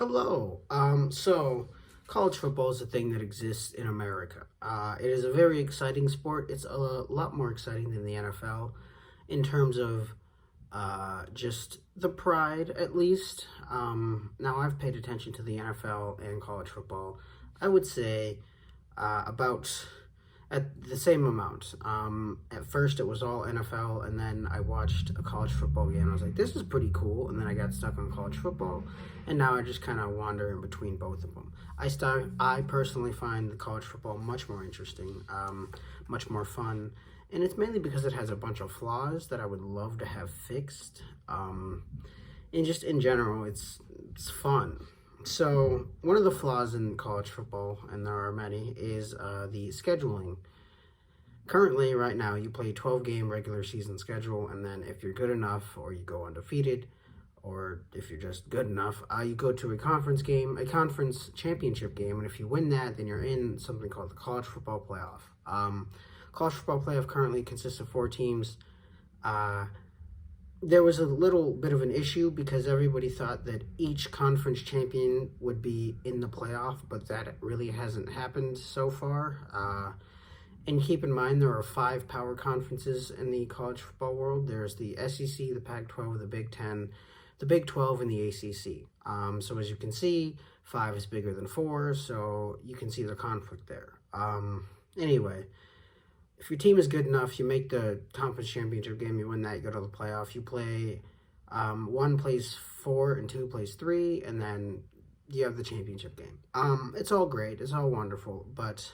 Hello. So college football is a thing that exists in America. It is a very exciting sport. It's a lot more exciting than the NFL in terms of just the pride, at least. Now, I've paid attention to the NFL and college football. I would say about at the same amount. At first, it was all NFL, and then I watched a college football game. I was like, "This is pretty cool," and then I got stuck on college football, and now I just kind of wander in between both of them. I personally find the college football much more interesting, much more fun, and it's mainly because it has a bunch of flaws that I would love to have fixed. And just in general, it's fun. So, one of the flaws in college football, and there are many, is the scheduling. Currently, right now, you play 12-game regular season schedule, and then if you're good enough, or you go undefeated, or if you're just good enough, you go to a conference game, a conference championship game, and if you win that, then you're in something called the college football playoff. College football playoff currently consists of 4 teams. There was a little bit of an issue because everybody thought that each conference champion would be in the playoff, but that really hasn't happened so far. And keep in mind, there are 5 power conferences in the college football world. There's the SEC, the Pac-12, the Big Ten, the Big 12, and the ACC. So as you can see, 5 is bigger than 4, so you can see the conflict there. Anyway, if your team is good enough, you make the conference championship game, you win that, you go to the playoff, you play, 1 plays 4 and 2 plays 3, and then you have the championship game. It's all great, it's all wonderful, but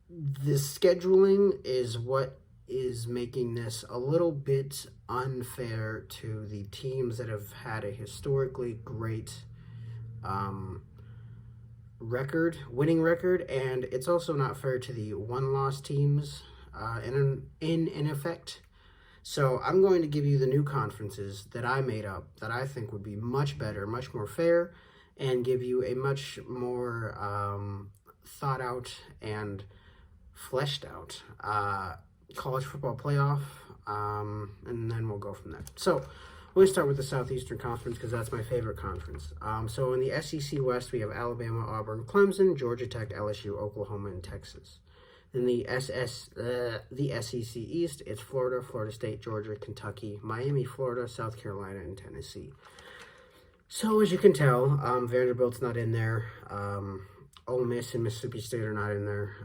the scheduling is what is making this a little bit unfair to the teams that have had a historically great winning record, and it's also not fair to the one-loss teams in effect. So I'm going to give you the new conferences that I made up that I think would be much better, much more fair, and give you a much more thought out and fleshed out college football playoff, and then we'll go from there. So we're going to start with the Southeastern Conference because that's my favorite conference. So in the SEC West, we have Alabama, Auburn, Clemson, Georgia Tech, LSU, Oklahoma, and Texas. In the SEC East, it's Florida, Florida State, Georgia, Kentucky, Miami, Florida, South Carolina, and Tennessee. So as you can tell, Vanderbilt's not in there. Ole Miss and Mississippi State are not in there.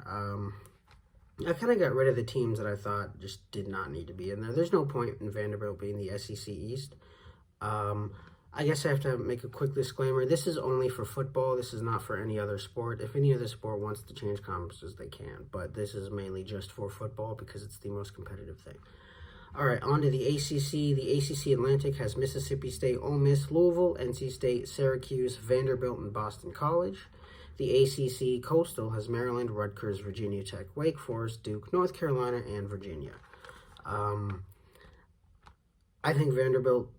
I kind of got rid of the teams that I thought just did not need to be in there. There's no point in Vanderbilt being the SEC East. I guess I have to make a quick disclaimer. This is only for football. This is not for any other sport. If any other sport wants to change conferences, they can. But this is mainly just for football because it's the most competitive thing. All right, on to the ACC. The ACC Atlantic has Mississippi State, Ole Miss, Louisville, NC State, Syracuse, Vanderbilt, and Boston College. The ACC Coastal has Maryland, Rutgers, Virginia Tech, Wake Forest, Duke, North Carolina, and Virginia. I think Vanderbilt,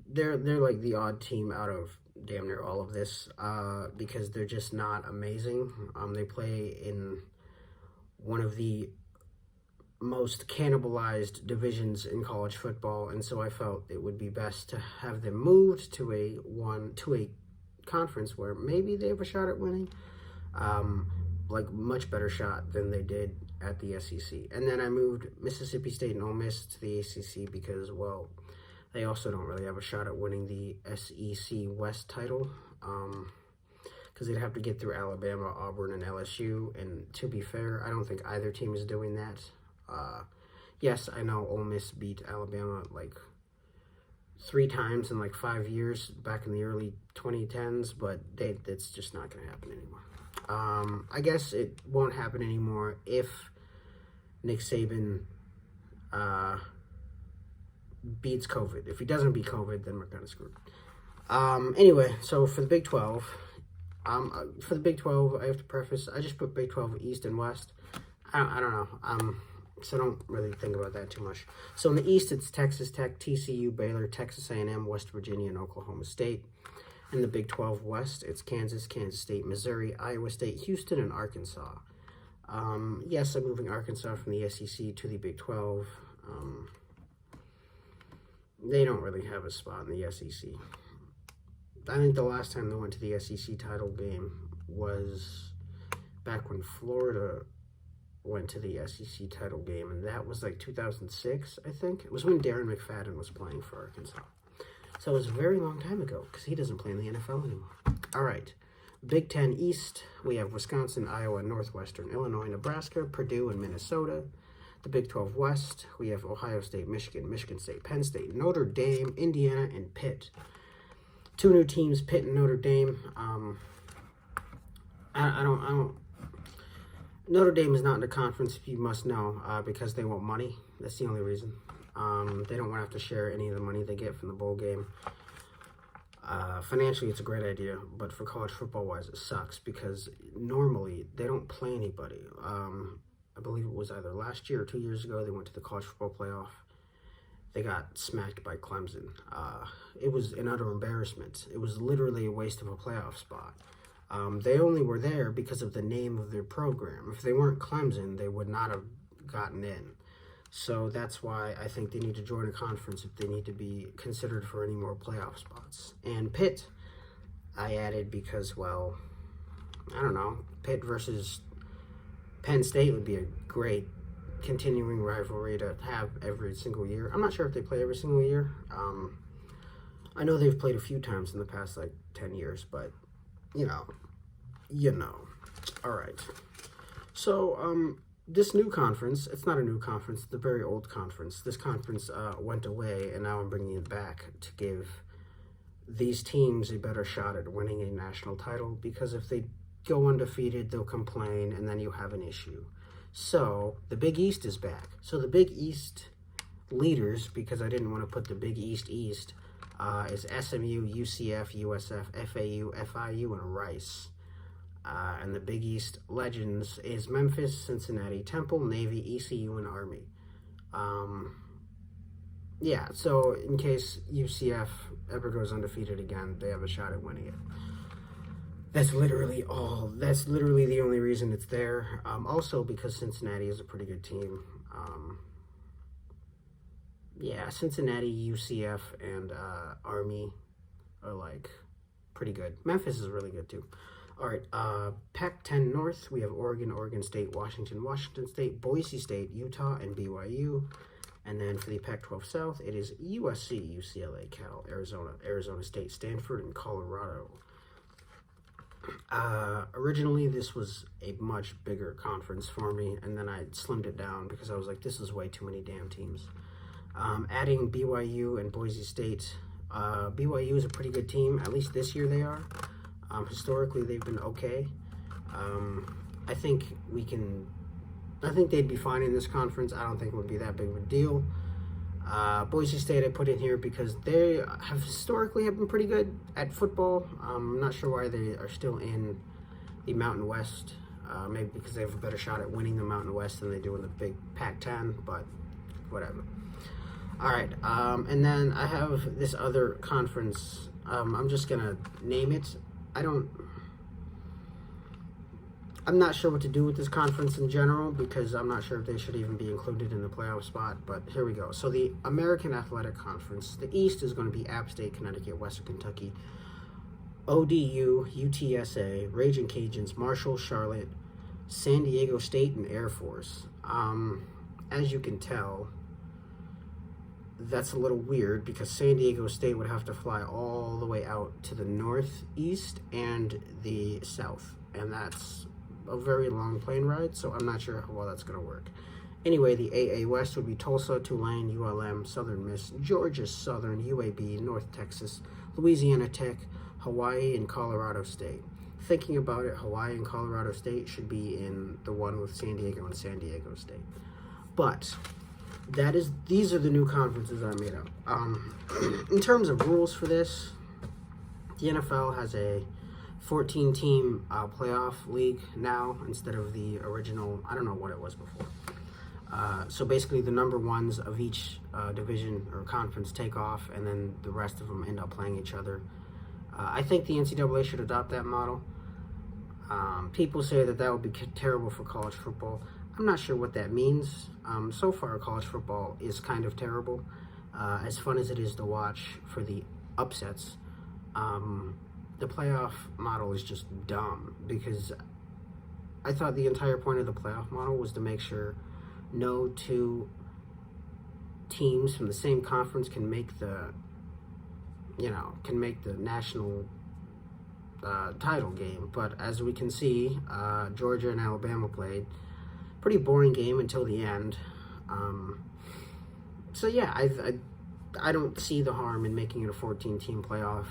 they're like the odd team out of damn near all of this because they're just not amazing. They play in one of the most cannibalized divisions in college football, and so I felt it would be best to have them moved to a conference where maybe they have a shot at winning, like much better shot than they did at the SEC. And then I moved Mississippi State and Ole Miss to the ACC because, well, they also don't really have a shot at winning the SEC West title because they'd have to get through Alabama, Auburn, and LSU. And to be fair, I don't think either team is doing that. Yes, I know Ole Miss beat Alabama like 3 times in like 5 years back in the early 2010s, but it's just not going to happen anymore. I guess it won't happen anymore if Nick Saban beats COVID. If he doesn't beat COVID, then we're kind of screwed. Anyway, so for the Big 12, I have to preface, I just put Big 12 East and West. I don't know. So don't really think about that too much. So in the East, it's Texas Tech, TCU, Baylor, Texas A&M, West Virginia, and Oklahoma State. In the Big 12 West, it's Kansas, Kansas State, Missouri, Iowa State, Houston, and Arkansas. Yes, I'm moving Arkansas from the SEC to the Big 12. They don't really have a spot in the SEC. I think the last time they went to the SEC title game was back when Florida went to the SEC title game, and that was like 2006, I think. It was when Darren McFadden was playing for Arkansas. So it was a very long time ago because he doesn't play in the NFL anymore. All right. Big Ten East, we have Wisconsin, Iowa, Northwestern, Illinois, Nebraska, Purdue, and Minnesota. The Big 12 West, we have Ohio State, Michigan, Michigan State, Penn State, Notre Dame, Indiana, and Pitt. Two new teams, Pitt and Notre Dame. I don't. Notre Dame is not in the conference, you must know, because they want money. That's the only reason. They don't want to have to share any of the money they get from the bowl game. Financially, it's a great idea, but for college football-wise, it sucks because normally they don't play anybody. I believe it was either last year or 2 years ago, they went to the college football playoff. They got smacked by Clemson. It was an utter embarrassment. It was literally a waste of a playoff spot. They only were there because of the name of their program. If they weren't Clemson, they would not have gotten in. So that's why I think they need to join a conference if they need to be considered for any more playoff spots. And Pitt, I added because, well, I don't know, Pitt versus Penn State would be a great continuing rivalry to have every single year. I'm not sure if they play every single year. I know they've played a few times in the past, 10 years, but, you know. All right. So, this new conference, it's not a new conference, it's a very old conference. This conference went away, and now I'm bringing it back to give these teams a better shot at winning a national title, because if they go undefeated, they'll complain, and then you have an issue. So, the Big East is back. So, the Big East leaders, because I didn't want to put the Big East is SMU, UCF, USF, FAU, FIU, and Rice. And the Big East legends is Memphis, Cincinnati, Temple, Navy, ECU, and Army. Yeah, so in case UCF ever goes undefeated again, they have a shot at winning it. That's literally all. That's literally the only reason it's there. Also because Cincinnati is a pretty good team. Yeah, Cincinnati, UCF, and Army are pretty good. Memphis is really good too. All right, Pac-10 North, we have Oregon, Oregon State, Washington, Washington State, Boise State, Utah, and BYU. And then for the Pac-12 South, it is USC, UCLA, Cal, Arizona, Arizona State, Stanford, and Colorado. Originally, this was a much bigger conference for me, and then I slimmed it down because I was like, this is way too many damn teams. Adding BYU and Boise State, BYU is a pretty good team, at least this year they are. Historically, they've been okay. I think they'd be fine in this conference. I don't think it would be that big of a deal. Boise State I put in here because they have historically been pretty good at football. I'm not sure why they are still in the Mountain West. Maybe because they have a better shot at winning the Mountain West than they do in the big Pac-10, but whatever. All right, and then I have this other conference. I'm just going to name it. I'm not sure what to do with this conference in general because I'm not sure if they should even be included in the playoff spot, but here we go. So the American Athletic Conference, the East is going to be App State, Connecticut, Western Kentucky, ODU, UTSA, Raging Cajuns, Marshall, Charlotte, San Diego State, and Air Force. As you can tell, that's a little weird because San Diego State would have to fly all the way out to the northeast and the south, and that's a very long plane ride, so I'm not sure how well that's going to work. Anyway, the AA West would be Tulsa, Tulane, ULM, Southern Miss, Georgia Southern, UAB, North Texas, Louisiana Tech, Hawaii, and Colorado State. Thinking about it, Hawaii and Colorado State should be in the one with San Diego and San Diego State. But these are the new conferences I made up. In terms of rules for this, the NFL has a 14-team playoff league now instead of the original, I don't know what it was before. So basically the number ones of each division or conference take off, and then the rest of them end up playing each other. I think the NCAA should adopt that model. People say that would be terrible for college football. I'm not sure what that means. So far, college football is kind of terrible. As fun as it is to watch for the upsets, The playoff model is just dumb, because I thought the entire point of the playoff model was to make sure no two teams from the same conference can make the national title game. But as we can see, Georgia and Alabama played pretty boring game until the end. So yeah, I don't see the harm in making it a 14-team playoff.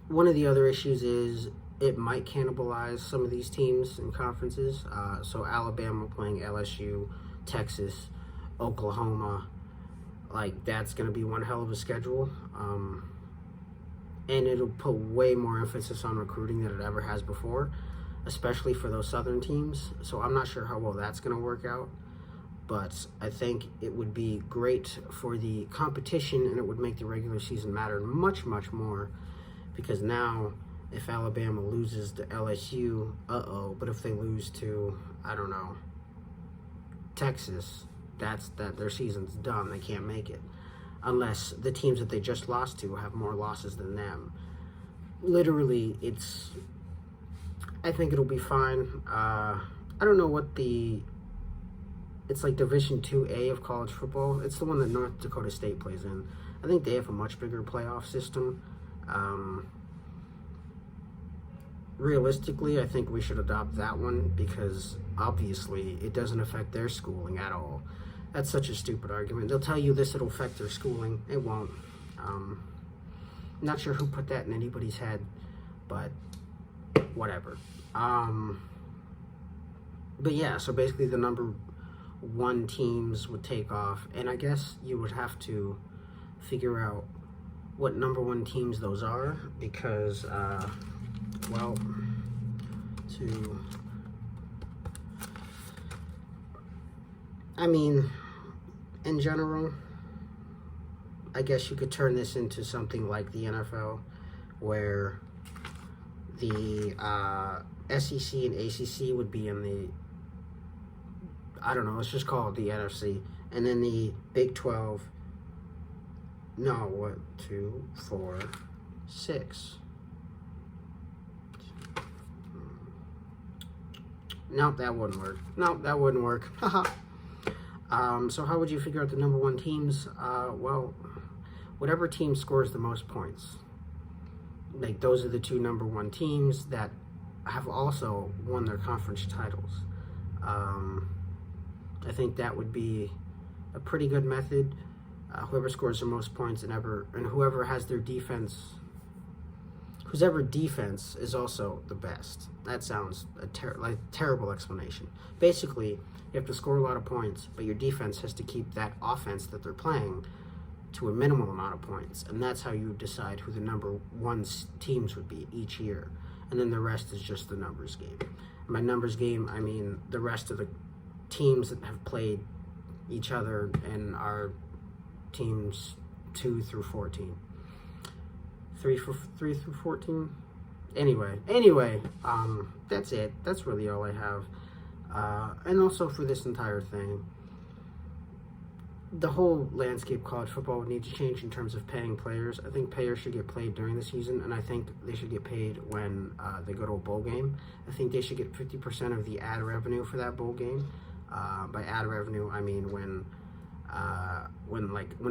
One of the other issues is it might cannibalize some of these teams and conferences. So Alabama playing LSU, Texas, Oklahoma, like that's going to be one hell of a schedule. And it'll put way more emphasis on recruiting than it ever has before, especially for those southern teams. So I'm not sure how well that's going to work out, but I think it would be great for the competition, and it would make the regular season matter much, much more, because now if Alabama loses to LSU, but if they lose to, I don't know, Texas, that their season's done. They can't make it unless the teams that they just lost to have more losses than them. Literally, I think it'll be fine. I don't know what it's like Division 2A of college football. It's the one that North Dakota State plays in. I think they have a much bigger playoff system. Realistically, I think we should adopt that one, because obviously it doesn't affect their schooling at all. That's such a stupid argument. They'll tell you it'll affect their schooling. It won't. Not sure who put that in anybody's head, but whatever. But yeah, so basically the number one teams would take off, and I guess you would have to figure out what number one teams those are, because in general, I guess you could turn this into something like the NFL, where the SEC and ACC would be in the, I don't know, let's just call it the NFC, and then the Big 12, no, 2, 4, 6. Nope, that wouldn't work. Haha. So how would you figure out the number one teams? Well, whatever team scores the most points, like those are the two number one teams that have also won their conference titles. I think that would be a pretty good method. Whoever scores the most points and whoever has their defense, whose defense is also the best. That sounds like a terrible explanation. Basically, you have to score a lot of points, but your defense has to keep that offense that they're playing to a minimal amount of points, and that's how you decide who the number one teams would be each year. And then the rest is just the numbers game. And by numbers game, I mean the rest of the teams that have played each other and are teams 2 through 14. 3 through 14. Anyway, that's it. That's really all I have. And also for this entire thing, the whole landscape of college football would need to change in terms of paying players. I think players should get paid during the season, and I think they should get paid when they go to a bowl game. I think they should get 50% of the ad revenue for that bowl game. By ad revenue, I mean when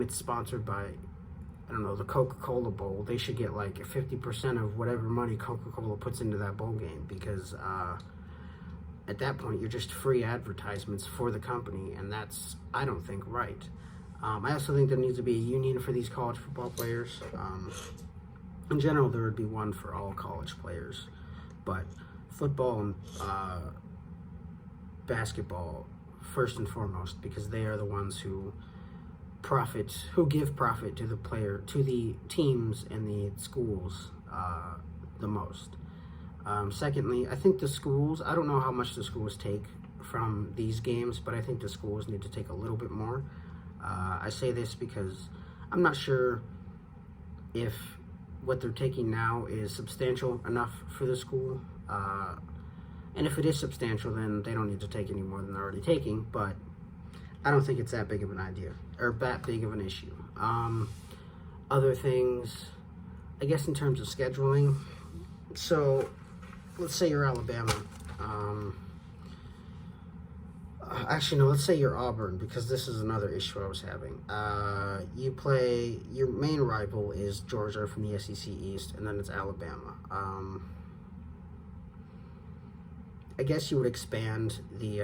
it's sponsored by, I don't know, the Coca-Cola Bowl, they should get like 50% of whatever money Coca-Cola puts into that bowl game, because at that point you're just free advertisements for the company, and that's, I don't think, right. I also think there needs to be a union for these college football players. In general, there would be one for all college players, but football and basketball first and foremost, because they are the ones who give profit to the teams and the schools the most. Secondly, I think the schools, I don't know how much the schools take from these games, but I think the schools need to take a little bit more. I say this because I'm not sure if what they're taking now is substantial enough for the school. And if it is substantial, then they don't need to take any more than they're already taking, but I don't think it's that big of an idea, or that big of an issue. other things, I guess in terms of scheduling. So let's say you're Alabama. Actually, no, let's say you're Auburn, because this is another issue I was having. You play, your main rival is Georgia from the SEC East, and then it's Alabama. I guess you would expand the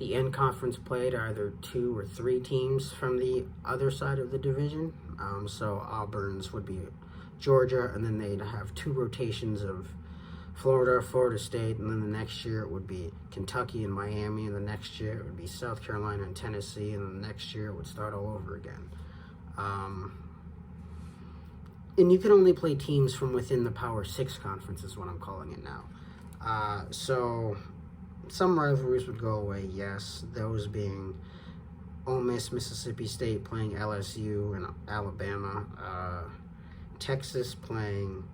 end conference play to either 2 or 3 teams from the other side of the division. So Auburn's would be Georgia, and then they'd have 2 rotations of Florida State, and then the next year it would be Kentucky and Miami, and the next year it would be South Carolina and Tennessee, and then the next year it would start all over again. And you can only play teams from within the Power 6 conference is what I'm calling it now. So some rivalries would go away, yes, those being Ole Miss, Mississippi State playing LSU and Alabama, Texas playing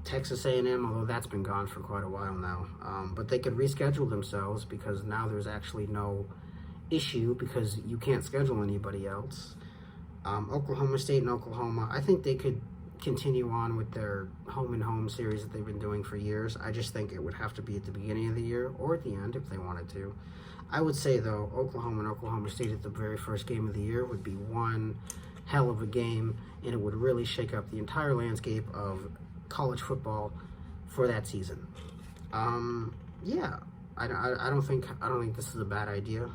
Texas A&M, although that's been gone for quite a while now. But they could reschedule themselves, because now there's actually no issue, because you can't schedule anybody else. Oklahoma State and Oklahoma, I think they could continue on with their home-and-home series that they've been doing for years. I just think it would have to be at the beginning of the year or at the end if they wanted to. I would say, though, Oklahoma and Oklahoma State at the very first game of the year would be one hell of a game, and it would really shake up the entire landscape of college football for that season. Yeah, I don't think this is a bad idea.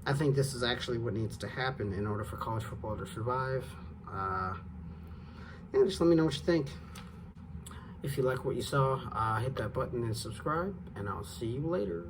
I think this is actually what needs to happen in order for college football to survive. Yeah, just let me know what you think. If you like what you saw, hit that button and subscribe, and I'll see you later.